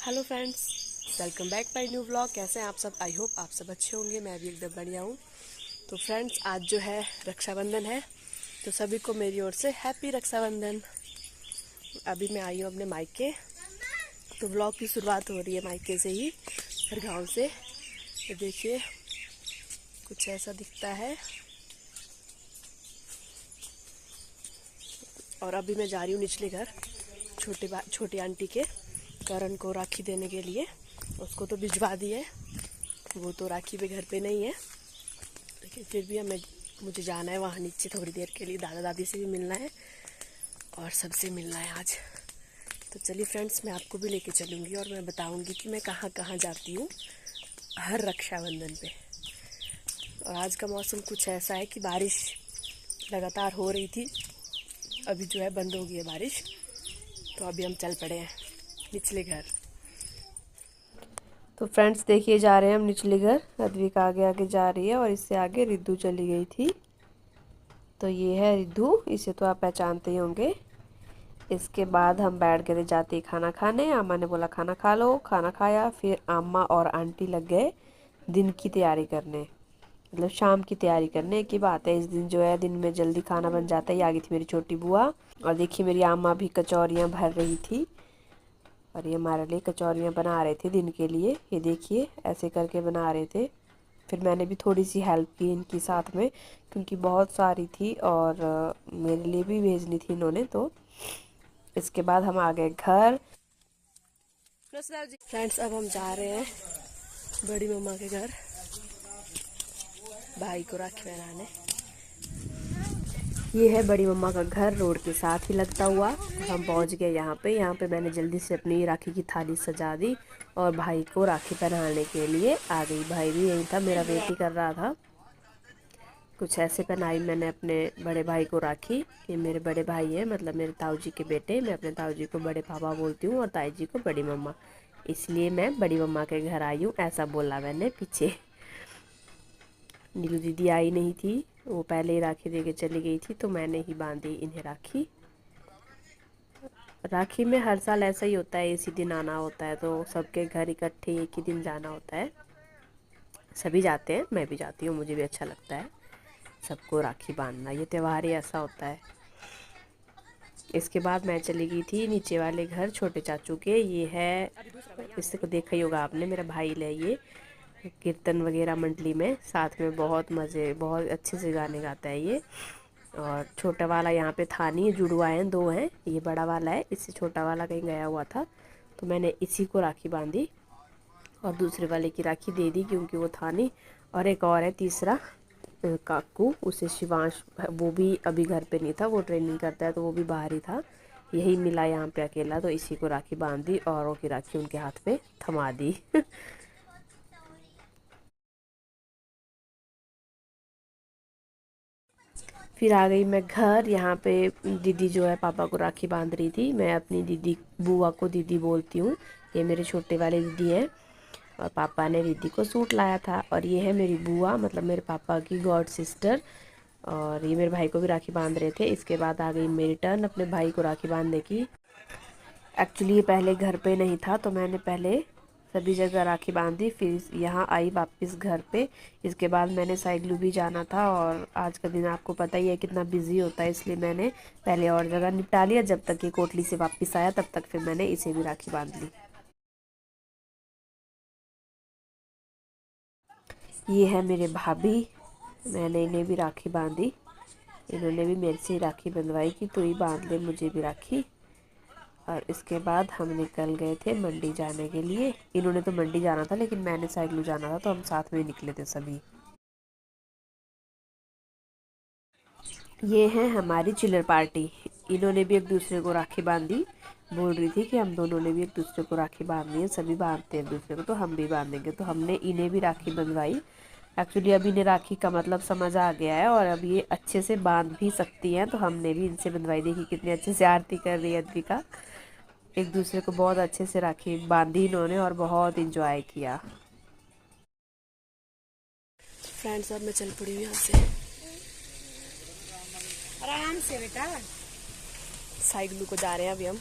Hello friends, welcome back my new vlog. कैसे हैं आप सब? आई होप आप सब अच्छे होंगे। मैं भी एकदम बढ़िया हूँ। तो फ्रेंड्स, आज जो है रक्षाबंधन है, तो सभी को मेरी ओर से हैप्पी रक्षाबंधन। अभी मैं आई हूँ अपने मायके, तो व्लॉग की शुरुआत हो रही है मायके से ही, फिर गाँव से। तो देखिए कुछ ऐसा दिखता है। और अभी मैं जा रही हूँ निचले घर छोटी आंटी के करण को राखी देने के लिए। उसको तो भिजवा दी है, वो तो राखी पे घर पे नहीं है, लेकिन फिर भी मुझे जाना है वहाँ नीचे थोड़ी देर के लिए। दादा दादी से भी मिलना है और सबसे मिलना है आज। तो चलिए फ्रेंड्स, मैं आपको भी लेके चलूँगी और मैं बताऊँगी कि मैं कहाँ कहाँ जाती हूँ हर रक्षाबंधन पे। और आज का मौसम कुछ ऐसा है कि बारिश लगातार हो रही थी, अभी जो है बंद हो गई है बारिश। तो अभी हम चल पड़े हैं निचले घर। तो फ्रेंड्स देखिए, जा रहे हैं हम निचले घर। अद्विका आगे आगे जा रही है और इससे आगे रिद्धू चली गई थी। तो ये है रिद्धू, इसे तो आप पहचानते ही होंगे। इसके बाद हम बैठ गए जाते ही खाना खाने। अम्मा ने बोला खाना खा लो, खाना खाया। फिर अम्मा और आंटी लग गए दिन की तैयारी करने, मतलब शाम की तैयारी करने की बात है। इस दिन जो है दिन में जल्दी खाना बन जाता है। ये आ गई थी मेरी छोटी बुआ, और देखिए मेरी अम्मा भी कचौरियाँ भर रही थी, और ये हमारे लिए कचौरियाँ बना रहे थे दिन के लिए। ये देखिए ऐसे करके बना रहे थे। फिर मैंने भी थोड़ी सी हेल्प की इनकी साथ में, क्योंकि बहुत सारी थी और मेरे लिए भी भेजनी थी इन्होंने। तो इसके बाद हम आ गए घर। फ्रेंड्स, अब हम जा रहे हैं बड़ी मम्मा के घर भाई को राखी पहनाने। ये है बड़ी मम्मा का घर, रोड के साथ ही लगता हुआ। हम पहुंच गए यहाँ पे। यहाँ पे मैंने जल्दी से अपनी राखी की थाली सजा दी और भाई को राखी पहनाने के लिए आ गई। भाई भी यही था, मेरा वेट ही कर रहा था। कुछ ऐसे पहनाई मैंने अपने बड़े भाई को राखी। ये मेरे बड़े भाई है, मतलब मेरे ताऊ जी के बेटे। मैं अपने ताऊ जी को बड़े पापा बोलती हूँ और ताई जी को बड़ी मम्मा, इसलिए मैं बड़ी मम्मा के घर आई हूँ, ऐसा बोला मैंने पीछे। नीलू दीदी आई नहीं थी, वो पहले ही राखी दे के चली गई थी, तो मैंने ही बांधी इन्हें राखी। राखी में हर साल ऐसा ही होता है, इसी दिन आना होता है, तो सबके घर इकट्ठे एक ही दिन जाना होता है। सभी जाते हैं, मैं भी जाती हूँ, मुझे भी अच्छा लगता है सबको राखी बांधना। ये त्यौहार ही ऐसा होता है। इसके बाद मैं चली गई थी नीचे वाले घर छोटे चाचू के। ये है, इससे को देखा ही होगा आपने, मेरा भाई है ये। कीर्तन वगैरह मंडली में साथ में बहुत मज़े, बहुत अच्छे से गाने गाता है ये। और छोटा वाला यहाँ पे था नहीं, जुड़वा हैं, दो हैं। ये बड़ा वाला है, इससे छोटा वाला कहीं गया हुआ था, तो मैंने इसी को राखी बांधी और दूसरे वाले की राखी दे दी क्योंकि वो था नहीं। और एक और है तीसरा काकू, उसे शिवांश, वो भी अभी घर पे नहीं था, वो ट्रेनिंग करता है, तो वो भी बाहर ही था। यही मिला यहाँ पे अकेला, तो इसी को राखी बांध दी और वो की राखी उनके हाथ पे थमा दी। फिर आ गई मैं घर। यहाँ पे दीदी जो है पापा को राखी बांध रही थी। मैं अपनी दीदी, बुआ को दीदी बोलती हूँ। ये मेरे छोटे वाले दीदी हैं, और पापा ने दीदी को सूट लाया था। और ये है मेरी बुआ, मतलब मेरे पापा की गॉड सिस्टर। और ये मेरे भाई को भी राखी बांध रहे थे। इसके बाद आ गई मेरी टर्न अपने भाई को राखी बांधने की। एक्चुअली ये पहले घर पे नहीं था, तो मैंने पहले सभी जगह राखी बांधी, फिर यहाँ आई वापस घर पे। इसके बाद मैंने साइकिल भी जाना था, और आज का दिन आपको पता ही है कितना बिजी होता है, इसलिए मैंने पहले और जगह निपटा लिया। जब तक ये कोटली से वापस आया तब तक फिर मैंने इसे भी राखी बांध ली। ये है मेरे भाभी, मैंने इन्हें भी राखी बांधी। इन्होंने भी मेरे से ही राखी बंधवाई कि तू ही बांध ले मुझे भी राखी। और इसके बाद हम निकल गए थे मंडी जाने के लिए। इन्होंने तो मंडी जाना था, लेकिन मैंने साइकिल जाना था, तो हम साथ में निकले थे सभी। ये है हमारी चिल्लर पार्टी। इन्होंने भी एक दूसरे को राखी बांधी, बोल रही थी कि हम दोनों ने भी एक दूसरे को राखी बांधनी है, सभी बांधते हैं एक दूसरे को, तो हम भी बांधेंगे। तो हमने इन्हें भी राखी बंधवाई। एक्चुअली अभी इन्हें राखी का मतलब समझ आ गया है, और अब ये अच्छे से बांध भी सकती हैं, तो हमने भी इनसे बंधवाई। देखी कितने अच्छे से आरती कर रही है अद्विका। एक दूसरे को बहुत अच्छे से राखी बांधी इन्होंने और बहुत इंजॉय किया। फ्रेंड्स, अब मैं चल पड़ी हूँ यहाँ से, आराम से बेटा। साइकिल को जा रहे हैं अभी हम।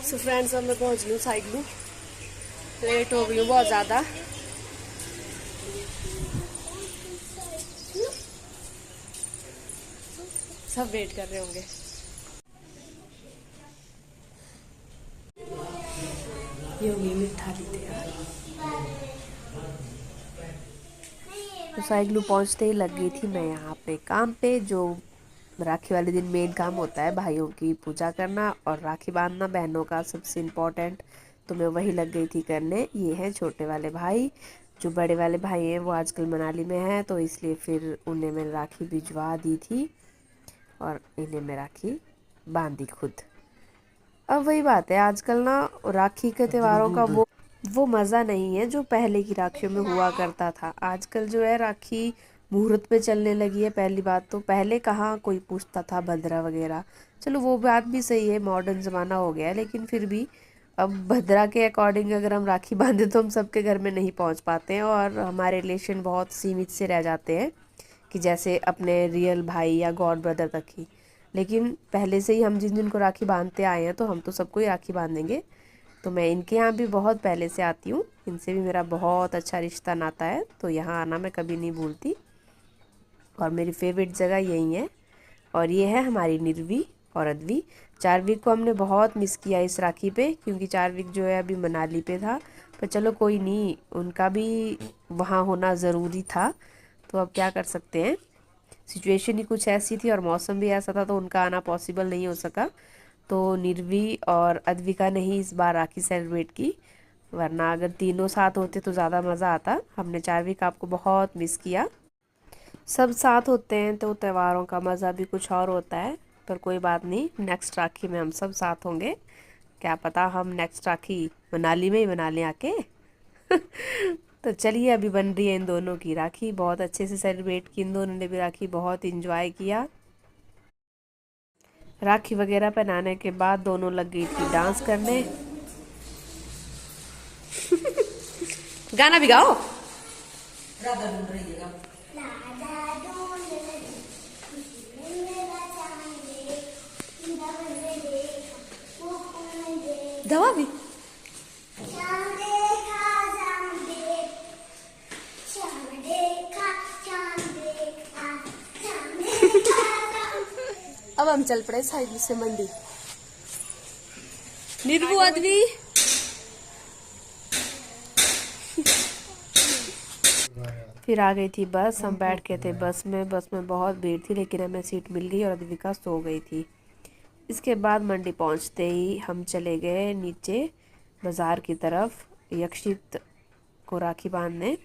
सो फ्रेंड्स, अब मैं पहुंच गई हूँ साइड में, लेट हो गई हूँ बहुत ज़्यादा। सब वेट कर रहे होंगे। ये होगी मिठा ली यार। तो साइकिल पहुंचते ही लग गई थी मैं यहाँ पे काम पे, जो राखी वाले दिन मेन काम होता है, भाइयों की पूजा करना और राखी बांधना, बहनों का सबसे इम्पोर्टेंट। तो मैं वही लग गई थी करने। ये हैं छोटे वाले भाई, जो बड़े वाले भाई हैं वो आजकल मनाली में हैं, तो इसलिए फिर उन्हें मैंने राखी भिजवा दी थी और इन्हें मैं राखी बांधी खुद। अब वही बात है, आजकल ना राखी के त्योहारों का वो मज़ा नहीं है जो पहले की राखियों में हुआ करता था। आजकल जो है राखी मुहूर्त पे चलने लगी है। पहली बात तो पहले कहाँ कोई पूछता था भद्रा वगैरह, चलो वो बात भी सही है, मॉडर्न ज़माना हो गया है, लेकिन फिर भी अब भद्रा के अकॉर्डिंग अगर हम राखी बांधे तो हम सबके घर में नहीं पहुंच पाते हैं और हमारे रिलेशन बहुत सीमित से रह जाते हैं, कि जैसे अपने रियल भाई या गॉड ब्रदर तक ही। लेकिन पहले से ही हम जिन जिनको राखी बांधते आए हैं तो हम तो सबको ही राखी बांधेंगे। तो मैं इनके यहाँ भी बहुत पहले से आती हूँ, इनसे भी मेरा बहुत अच्छा रिश्ता नाता है, तो यहाँ आना मैं कभी नहीं भूलती और मेरी फेवरेट जगह यही है। और ये है हमारी निर्वी और अद्वी। चार्विक को हमने बहुत मिस किया इस राखी पे, क्योंकि चार्विक जो है अभी मनाली पे था, पर चलो कोई नहीं, उनका भी वहाँ होना ज़रूरी था, तो अब क्या कर सकते हैं, सिचुएशन ही कुछ ऐसी थी और मौसम भी ऐसा था, तो उनका आना पॉसिबल नहीं हो सका। तो निर्वी और अद्विका ने ही इस बार राखी सेलिब्रेट की, वरना अगर तीनों साथ होते तो ज़्यादा मज़ा आता। हमने चार्विक आपको बहुत मिस किया। सब साथ होते हैं तो त्योहारों का मज़ा भी कुछ और होता है, पर कोई बात नहीं, नेक्स्ट राखी में हम सब साथ होंगे। क्या पता हम नेक्स्ट राखी मनाली में ही मना लें आके। तो चलिए, अभी बन रही है इन दोनों की राखी, बहुत अच्छे से सेलिब्रेट की इन दोनों ने भी राखी, बहुत इंजॉय किया। राखी वगैरह पहनाने के बाद दोनों लग गई थी डांस करने। गाना भी गाओ। दवा भी अब हम चल पड़े साइड से मंडी। निर्भु अद्वी फिर आ गई थी बस, हम बैठ के थे बस में बहुत भीड़ थी, लेकिन हमें सीट मिल गई और अद्विका सो गई थी। इसके बाद मंडी पहुंचते ही हम चले गए नीचे बाज़ार की तरफ, यक्षित को राखी बांधने।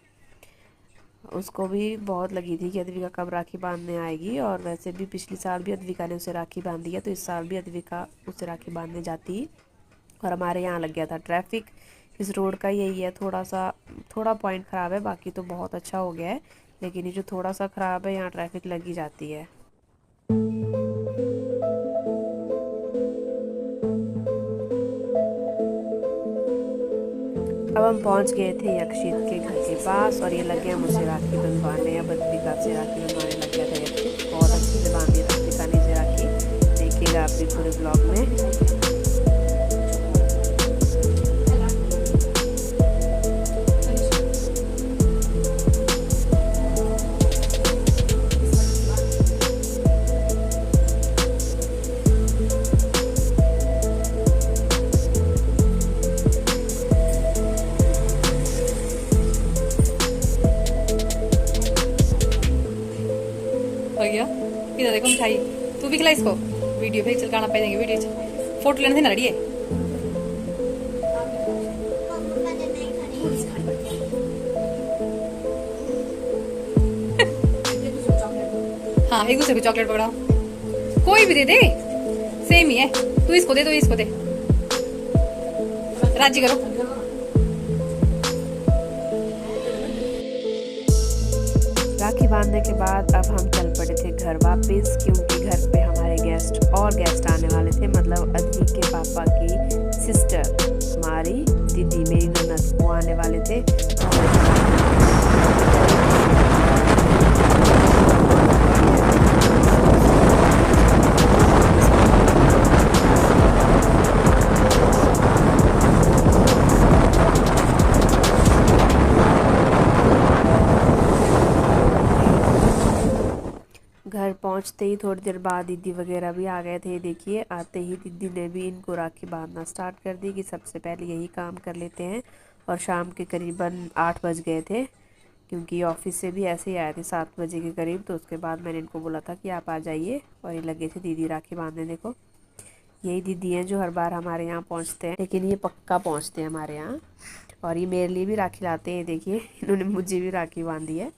उसको भी बहुत लगी थी कि अद्विका कब राखी बांधने आएगी, और वैसे भी पिछले साल भी अद्विका ने उसे राखी बांधी है, तो इस साल भी अद्विका उसे राखी बांधने जाती। और हमारे यहाँ लग गया था ट्रैफिक। इस रोड का यही है, थोड़ा पॉइंट ख़राब है, बाकी तो बहुत अच्छा हो गया है, लेकिन ये जो थोड़ा सा ख़राब है, यहाँ ट्रैफिक लगी जाती है। अब हम पहुंच गए थे यक्षित के घर के पास और ये लग गया मुझे राखी बंधवाने, या अद्विका से राखी बंधवाने लग गया था यक्षित। बहुत अच्छे से बांधी अद्विका ने इसे राखी, देखिएगा आप भी पूरे ब्लॉग में। इधर देखो मिठाई, तू भी खिला इसको, वीडियो पे चल गाना पे देंगे, वीडियो फोटो लेने थे ना लड़िए। हाँ, एक दूसरे को चॉकलेट पकड़ाओ, कोई भी दे दे, सेम ही है, तू इसको दे, तो इसको दे, राजी करो। राखी बांधने के बाद अब हम चल पड़े थे घर वापस, क्योंकि घर पे हमारे गेस्ट आने वाले थे, मतलब अद्वी के पापा की सिस्टर, हमारी दीदी, मेरी ननद, वो आने वाले थे। पहुंचते ही थोड़ी देर बाद दीदी वगैरह भी आ गए थे। देखिए आते ही दीदी ने भी इनको राखी बांधना स्टार्ट कर दी कि सबसे पहले यही काम कर लेते हैं। और शाम के करीबन 8 बज गए थे, क्योंकि ऑफिस से भी ऐसे ही आए थे 7 बजे के करीब। तो उसके बाद मैंने इनको बोला था कि आप आ जाइए, और ये लगे थे दीदी राखी बांधने। देखो यही दीदी हैं जो हर बार हमारे यहाँ पहुँचते हैं, लेकिन ये पक्का पहुँचते हैं हमारे यहाँ। और ये मेरे लिए भी राखी लाते हैं। देखिए इन्होंने मुझे भी राखी बांधी है।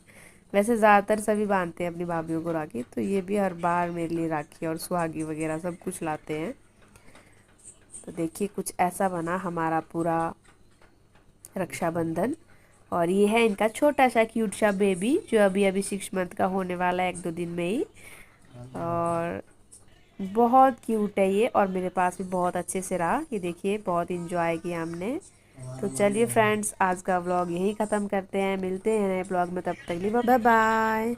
वैसे ज़्यादातर सभी बांधते हैं अपनी भाभीयों को राखी, तो ये भी हर बार मेरे लिए राखी और सुहागी वगैरह सब कुछ लाते हैं। तो देखिए कुछ ऐसा बना हमारा पूरा रक्षाबंधन। और ये है इनका छोटा सा क्यूट सा बेबी, जो अभी अभी 6 मंथ का होने वाला है 1-2 दिन में ही। और बहुत क्यूट है ये, और मेरे पास भी बहुत अच्छे से रहा। ये देखिए बहुत इंजॉय किया हमने। तो चलिए फ्रेंड्स, आज का व्लॉग यही ख़त्म करते हैं। मिलते हैं नए व्लॉग में, तब तक के लिए बाय बाय।